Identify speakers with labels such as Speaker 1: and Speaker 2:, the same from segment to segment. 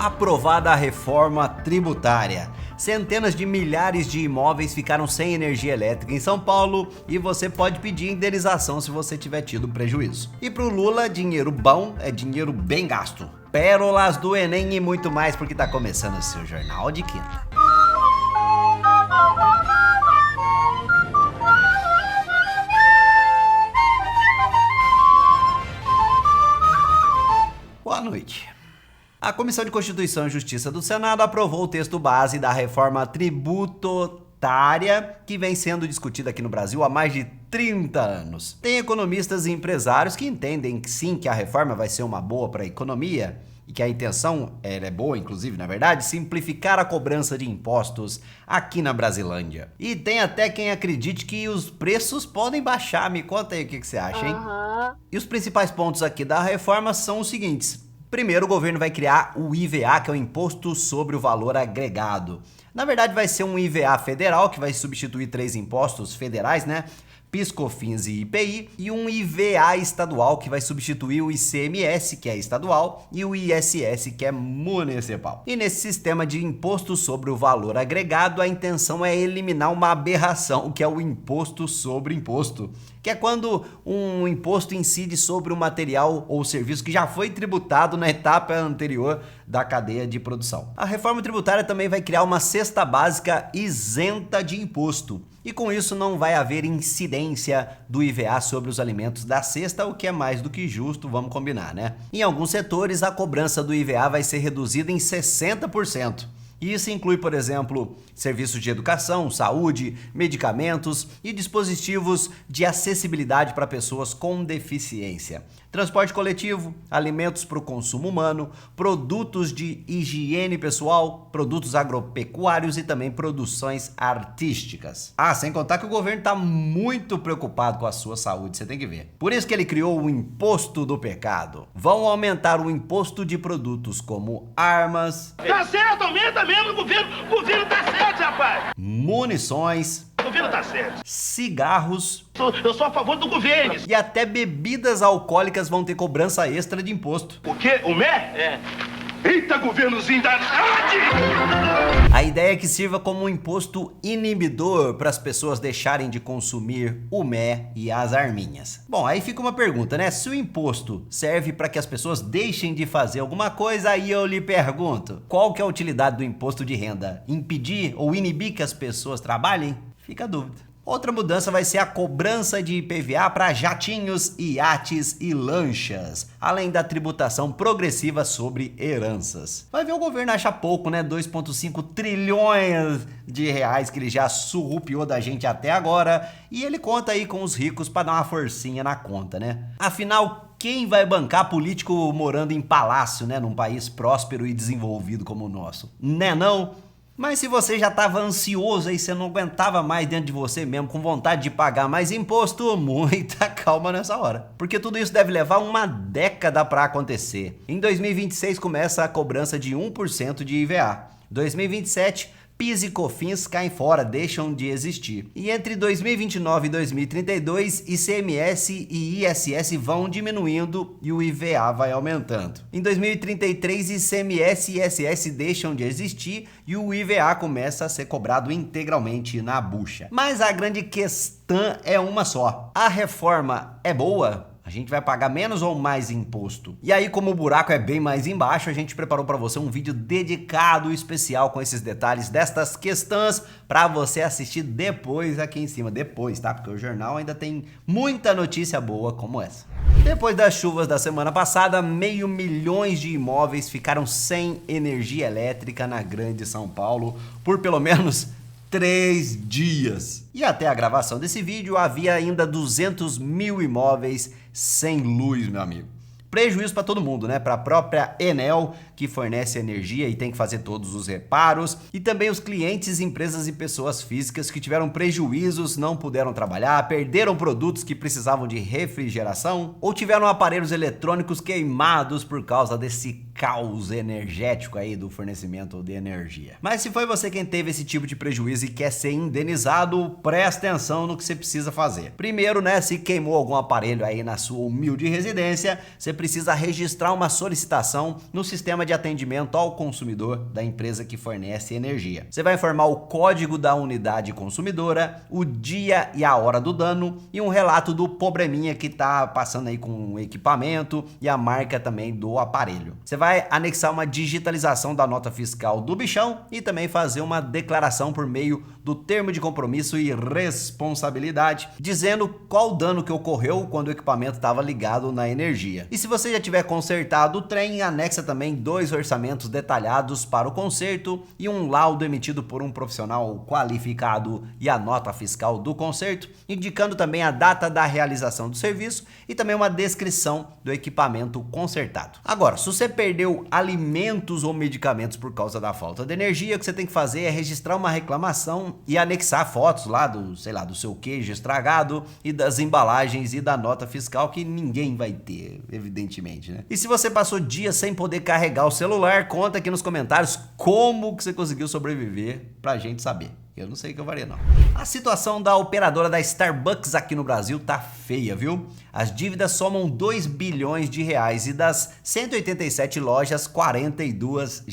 Speaker 1: Aprovada a reforma tributária. Centenas de milhares de imóveis ficaram sem energia elétrica em São Paulo e você pode pedir indenização se você tiver tido prejuízo. E pro Lula, dinheiro bom é dinheiro bem gasto. Pérolas do Enem e muito mais, porque tá começando o seu Jornal de Quinta. Boa noite. A Comissão de Constituição e Justiça do Senado aprovou o texto base da reforma tributária que vem sendo discutida aqui no Brasil há mais de 30 anos. Tem economistas e empresários que entendem que sim, que a reforma vai ser uma boa para a economia e que a intenção, ela é boa inclusive, na verdade, simplificar a cobrança de impostos aqui na Brasilândia. E tem até quem acredite que os preços podem baixar. Me conta aí o que você acha, hein? E os principais pontos aqui da reforma são os seguintes. Primeiro, o governo vai criar o IVA, que é o Imposto sobre o Valor Agregado. Na verdade, vai ser um IVA federal, que vai substituir 3 impostos federais, né? PIS, COFINS e IPI, e um IVA estadual, que vai substituir o ICMS, que é estadual, e o ISS, que é municipal. E nesse sistema de imposto sobre o valor agregado, a intenção é eliminar uma aberração, que é o imposto sobre imposto, que é quando um imposto incide sobre o material ou serviço que já foi tributado na etapa anterior da cadeia de produção. A reforma tributária também vai criar uma cesta básica isenta de imposto. E com isso não vai haver incidência do IVA sobre os alimentos da cesta, o que é mais do que justo, vamos combinar, né? Em alguns setores, a cobrança do IVA vai ser reduzida em 60%. Isso inclui, por exemplo, serviços de educação, saúde, medicamentos e dispositivos de acessibilidade para pessoas com deficiência. Transporte coletivo, alimentos para o consumo humano, produtos de higiene pessoal, produtos agropecuários e também produções artísticas. Sem contar que o governo está muito preocupado com a sua saúde, você tem que ver. Por isso que ele criou o Imposto do Pecado. Vão aumentar o imposto de produtos como armas...
Speaker 2: Tá certo, aumenta mesmo, o governo tá certo, rapaz!
Speaker 1: Munições...
Speaker 2: O governo tá certo.
Speaker 1: Cigarros...
Speaker 2: Eu sou a favor do governo.
Speaker 1: E até bebidas alcoólicas vão ter cobrança extra de imposto.
Speaker 2: O quê? O mé? É. Eita, governozinho danado!
Speaker 1: A ideia é que sirva como um imposto inibidor para as pessoas deixarem de consumir o mé e as arminhas. Bom, aí fica uma pergunta, né? Se o imposto serve para que as pessoas deixem de fazer alguma coisa, aí eu lhe pergunto, qual que é a utilidade do imposto de renda? Impedir ou inibir que as pessoas trabalhem? Fica a dúvida. Outra mudança vai ser a cobrança de IPVA para jatinhos, iates e lanchas, além da tributação progressiva sobre heranças. Vai ver, o governo acha pouco, né? 2,5 trilhões de reais que ele já surrupiou da gente até agora, e ele conta aí com os ricos para dar uma forcinha na conta, né? Afinal, quem vai bancar político morando em palácio, né? Num país próspero e desenvolvido como o nosso? Né não? Mas se você já estava ansioso aí, você não aguentava mais dentro de você mesmo, com vontade de pagar mais imposto, muita calma nessa hora. Porque tudo isso deve levar uma década para acontecer. Em 2026 começa a cobrança de 1% de IVA. 2027, PIS e COFINS caem fora, deixam de existir. E entre 2029 e 2032, ICMS e ISS vão diminuindo e o IVA vai aumentando. Em 2033, ICMS e ISS deixam de existir e o IVA começa a ser cobrado integralmente na bucha. Mas a grande questão é uma só. A reforma é boa? A gente vai pagar menos ou mais imposto? E aí, como o buraco é bem mais embaixo, a gente preparou para você um vídeo dedicado especial com esses detalhes destas questões para você assistir depois aqui em cima. Depois, tá? Porque o jornal ainda tem muita notícia boa como essa. Depois das chuvas da semana passada, 500 mil de imóveis ficaram sem energia elétrica na Grande São Paulo por pelo menos 3 dias. E até a gravação desse vídeo havia ainda 200 mil imóveis sem luz, meu amigo. Prejuízo para todo mundo, né? Para a própria Enel, que fornece energia e tem que fazer todos os reparos, e também os clientes, empresas e pessoas físicas que tiveram prejuízos, não puderam trabalhar, perderam produtos que precisavam de refrigeração ou tiveram aparelhos eletrônicos queimados por causa desse caos energético aí do fornecimento de energia. Mas se foi você quem teve esse tipo de prejuízo e quer ser indenizado, presta atenção no que você precisa fazer. Primeiro, né, se queimou algum aparelho aí na sua humilde residência, você precisa precisa registrar uma solicitação no sistema de atendimento ao consumidor da empresa que fornece energia. Você vai informar o código da unidade consumidora, o dia e a hora do dano e um relato do probleminha que está passando aí com o equipamento e a marca também do aparelho. Você vai anexar uma digitalização da nota fiscal do bichão e também fazer uma declaração por meio do termo de compromisso e responsabilidade, dizendo qual dano que ocorreu quando o equipamento estava ligado na energia. E se você já tiver consertado o trem, anexa também 2 orçamentos detalhados para o conserto e um laudo emitido por um profissional qualificado e a nota fiscal do conserto, indicando também a data da realização do serviço e também uma descrição do equipamento consertado. Agora, se você perdeu alimentos ou medicamentos por causa da falta de energia, o que você tem que fazer é registrar uma reclamação e anexar fotos lá do, sei lá, do seu queijo estragado e das embalagens e da nota fiscal que ninguém vai ter, evidentemente, né? E se você passou dias sem poder carregar o celular, conta aqui nos comentários como que você conseguiu sobreviver pra gente saber. Eu não sei o que eu faria, não. A situação da operadora da Starbucks aqui no Brasil tá feia, viu? As dívidas somam 2 bilhões de reais e das 187 lojas, 42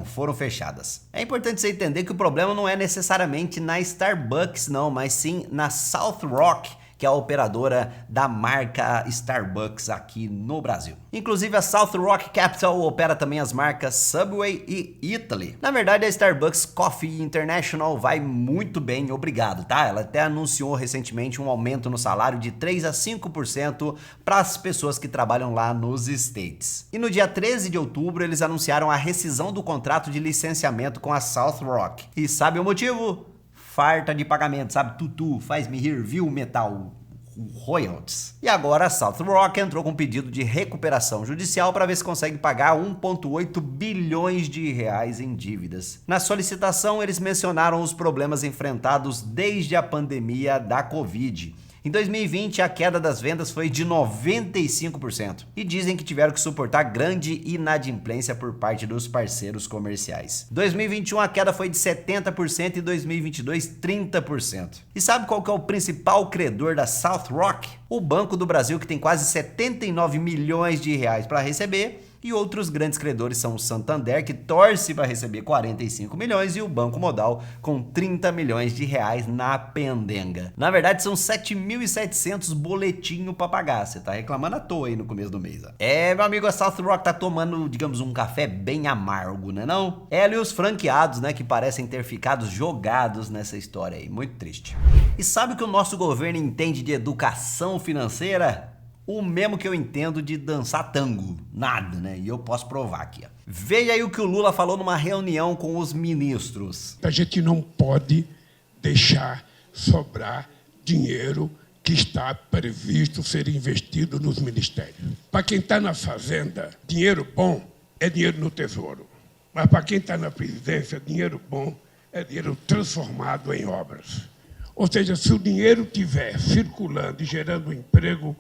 Speaker 1: foram fechadas. É importante você entender que o problema não é necessariamente na Starbucks, não, mas sim na South Rock, que é a operadora da marca Starbucks aqui no Brasil. Inclusive a South Rock Capital opera também as marcas Subway e Italy. Na verdade, a Starbucks Coffee International vai muito bem, obrigado, tá? Ela até anunciou recentemente um aumento no salário de 3 a 5% para as pessoas que trabalham lá nos States. E no dia 13 de outubro, eles anunciaram a rescisão do contrato de licenciamento com a South Rock. E sabe o motivo? Farta de pagamento, sabe? Tutu, faz-me rir, viu, metal? Royalties. E agora a South Rock entrou com um pedido de recuperação judicial para ver se consegue pagar 1,8 bilhões de reais em dívidas. Na solicitação, eles mencionaram os problemas enfrentados desde a pandemia da Covid. Em 2020, a queda das vendas foi de 95% e dizem que tiveram que suportar grande inadimplência por parte dos parceiros comerciais. Em 2021, a queda foi de 70% e em 2022, 30%. E sabe qual que é o principal credor da South Rock? O Banco do Brasil, que tem quase 79 milhões de reais para receber. E outros grandes credores são o Santander, que torce para receber 45 milhões, e o Banco Modal, com 30 milhões de reais na pendenga. Na verdade, são 7.700 boletinho para pagar. Você tá reclamando à toa aí no começo do mês. Ó. Meu amigo, a South Rock tá tomando, digamos, um café bem amargo, né não? Ela e os franqueados, né, que parecem ter ficado jogados nessa história aí. Muito triste. E sabe o que o nosso governo entende de educação financeira? O mesmo que eu entendo de dançar tango. Nada, né? E eu posso provar aqui, ó. Veja aí o que o Lula falou numa reunião com os ministros.
Speaker 3: A gente não pode deixar sobrar dinheiro que está previsto ser investido nos ministérios. Para quem está na fazenda, dinheiro bom é dinheiro no tesouro. Mas para quem está na presidência, dinheiro bom é dinheiro transformado em obras. Ou seja, se o dinheiro estiver circulando e gerando emprego,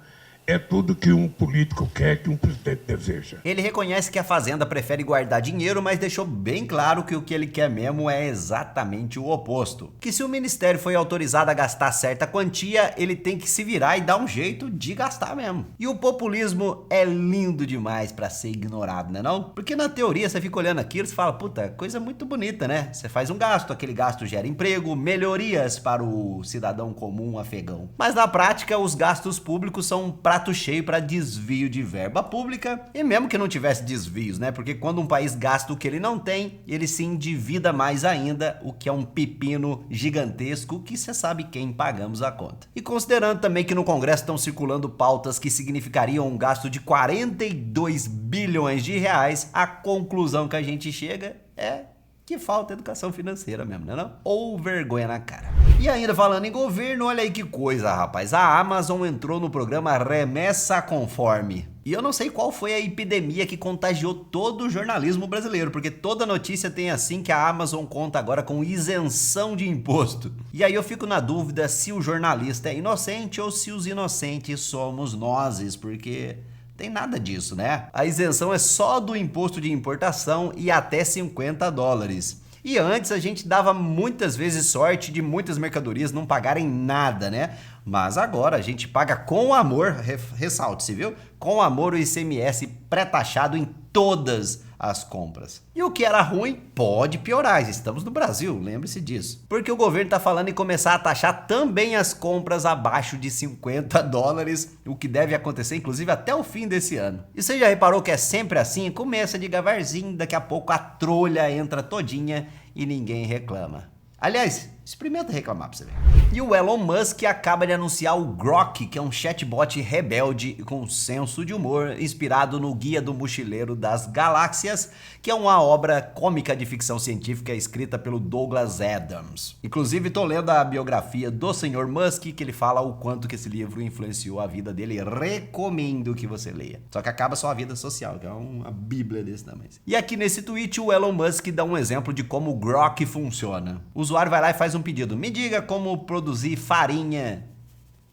Speaker 3: é tudo que um político quer, que um presidente deseja.
Speaker 1: Ele reconhece que a Fazenda prefere guardar dinheiro, mas deixou bem claro que o que ele quer mesmo é exatamente o oposto. Que se o ministério foi autorizado a gastar certa quantia, ele tem que se virar e dar um jeito de gastar mesmo. E o populismo é lindo demais para ser ignorado, né não? Porque na teoria você fica olhando aquilo e fala, puta, coisa muito bonita, né? Você faz um gasto, aquele gasto gera emprego, melhorias para o cidadão comum afegão. Mas na prática, os gastos públicos são prato cheio para desvio de verba pública, e mesmo que não tivesse desvios, né? Porque quando um país gasta o que ele não tem, ele se endivida mais ainda, o que é um pepino gigantesco que você sabe quem pagamos a conta. E considerando também que no Congresso estão circulando pautas que significariam um gasto de 42 bilhões de reais, a conclusão que a gente chega é que falta educação financeira mesmo, né não? Ou vergonha na cara. E ainda falando em governo, olha aí que coisa, rapaz. A Amazon entrou no programa Remessa Conforme. E eu não sei qual foi a epidemia que contagiou todo o jornalismo brasileiro, porque toda notícia tem assim que a Amazon conta agora com isenção de imposto. E aí eu fico na dúvida se o jornalista é inocente ou se os inocentes somos nós, porque tem nada disso, né? A isenção é só do imposto de importação e até $50. E antes a gente dava muitas vezes sorte de muitas mercadorias não pagarem nada, né? Mas agora a gente paga com amor, ressalte-se, viu? Com amor o ICMS pré-taxado em todas as compras. E o que era ruim pode piorar, estamos no Brasil, lembre-se disso. Porque o governo está falando em começar a taxar também as compras abaixo de $50, o que deve acontecer inclusive até o fim desse ano. E você já reparou que é sempre assim? Começa devagarzinho, daqui a pouco a trolha entra todinha e ninguém reclama. Aliás, experimenta reclamar pra você ver. E o Elon Musk acaba de anunciar o Grok, que é um chatbot rebelde com senso de humor, inspirado no Guia do Mochileiro das Galáxias, que é uma obra cômica de ficção científica escrita pelo Douglas Adams. Inclusive, tô lendo a biografia do Sr. Musk, que ele fala o quanto que esse livro influenciou a vida dele. Recomendo que você leia. Só que acaba só a vida social, que é uma bíblia desse tamanho. E aqui nesse tweet, o Elon Musk dá um exemplo de como o Grok funciona. O usuário vai lá e faz um pedido. Me diga como produzir farinha.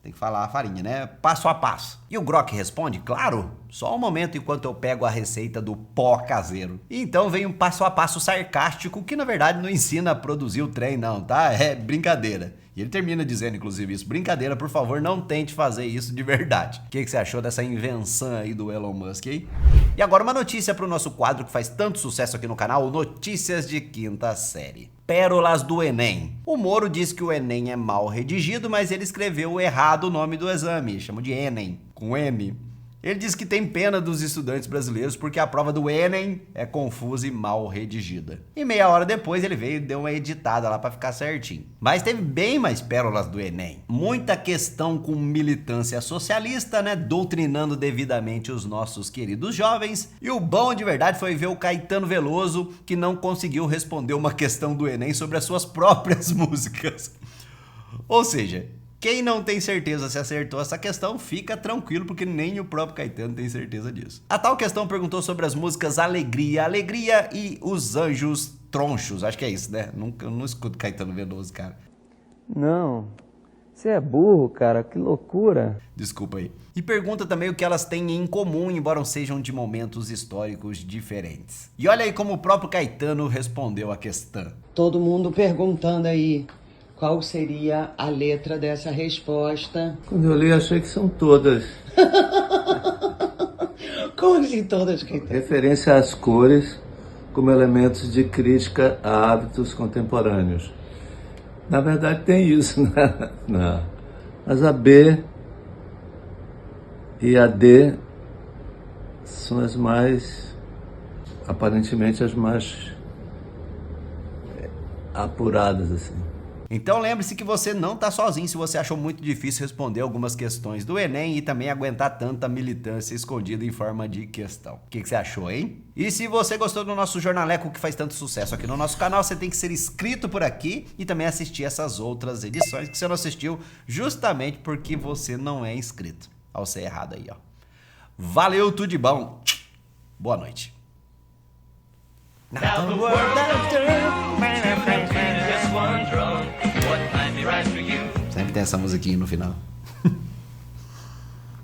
Speaker 1: Tem que falar a farinha, né? Passo a passo. E o Grok responde, claro, só um momento enquanto eu pego a receita do pó caseiro. E então vem um passo a passo sarcástico que na verdade não ensina a produzir o trem não, tá? É brincadeira. E ele termina dizendo, inclusive, isso. Brincadeira, por favor, não tente fazer isso de verdade. O que você achou dessa invenção aí do Elon Musk, hein? E agora uma notícia para o nosso quadro que faz tanto sucesso aqui no canal, Notícias de Quinta Série. Pérolas do Enem. O Moro diz que o Enem é mal redigido, mas ele escreveu errado o nome do exame. Chamam de Enem, com M. Ele diz que tem pena dos estudantes brasileiros porque a prova do Enem é confusa e mal redigida. E meia hora depois ele veio e deu uma editada lá para ficar certinho. Mas teve bem mais pérolas do Enem. Muita questão com militância socialista, né? Doutrinando devidamente os nossos queridos jovens. E o bom de verdade foi ver o Caetano Veloso, que não conseguiu responder uma questão do Enem sobre as suas próprias músicas. Ou seja, quem não tem certeza se acertou essa questão, fica tranquilo, porque nem o próprio Caetano tem certeza disso. A tal questão perguntou sobre as músicas Alegria, Alegria e Os Anjos Tronchos. Acho que é isso, né? Eu não escuto Caetano Veloso, cara.
Speaker 4: Não, você é burro, cara, que loucura.
Speaker 1: Desculpa aí. E pergunta também o que elas têm em comum, embora sejam de momentos históricos diferentes. E olha aí como o próprio Caetano respondeu a questão.
Speaker 5: Todo mundo perguntando aí qual seria a letra dessa resposta.
Speaker 4: Quando eu li, achei que são todas.
Speaker 5: Como assim todas, Caetano?
Speaker 4: Referência às cores como elementos de crítica a hábitos contemporâneos. Na verdade tem isso, né? Não. Mas a B e a D são as mais, aparentemente as mais apuradas, assim.
Speaker 1: Então lembre-se que você não está sozinho se você achou muito difícil responder algumas questões do Enem e também aguentar tanta militância escondida em forma de questão. O que você achou, hein? E se você gostou do nosso jornaleco que faz tanto sucesso aqui no nosso canal, você tem que ser inscrito por aqui e também assistir essas outras edições que você não assistiu justamente porque você não é inscrito. Ao ser errado aí, ó. Valeu, tudo de bom. Boa noite. Sempre tem essa musiquinha no final.